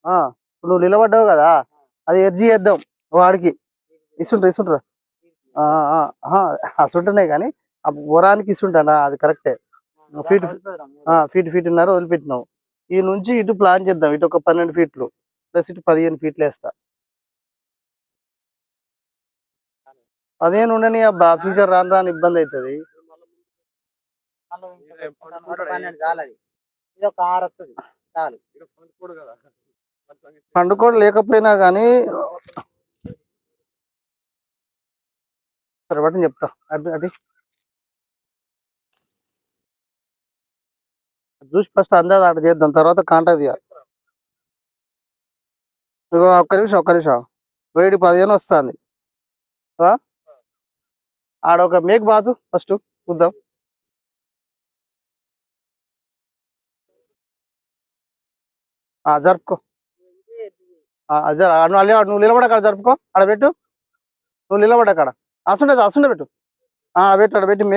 ఇప్పుడు నువ్వు నిలబడ్డావు కదా, అది ఎర్జీ చేద్దాం వాడికి. ఇస్తుంటారా అస్తుంటున్నాయి కానీ ఆ వరానికి ఇస్తుంటా, అది కరెక్టే. ఫీట్ ఫీట్న్నర వదిలిపెట్టినావు. ఈ నుంచి ఇటు ప్లాన్ చేద్దాం, ఇటు ఒక 12 ఫీట్లు ప్లస్ ఇటు 15 ఫీట్లు వేస్తా. 15 ఉండని అబ్బా, ఫ్యూచర్ రాని ఇబ్బంది అవుతుంది. పండుకోడు లేకపోయినా కానీ సరే బట్టి చెప్తా. అటు చూసి ఫస్ట్ అందాజ ఆడ చేద్దాం, తర్వాత కాంటాక్ట్ చేయాలి. ఇగో ఒక్క నిమిషం వేడి 15 వస్తుంది. ఆడ ఒక మేక్ బాతు ఫస్ట్ చూద్దాం. జరుపుకో. నువ్వు నిలబడక్కడ జరుపుకో, ఆడ పెట్టు. నువ్వు నిలబడక్కడ అసుండే పెట్టు. పెట్టు ఆడ పెట్టి మేక్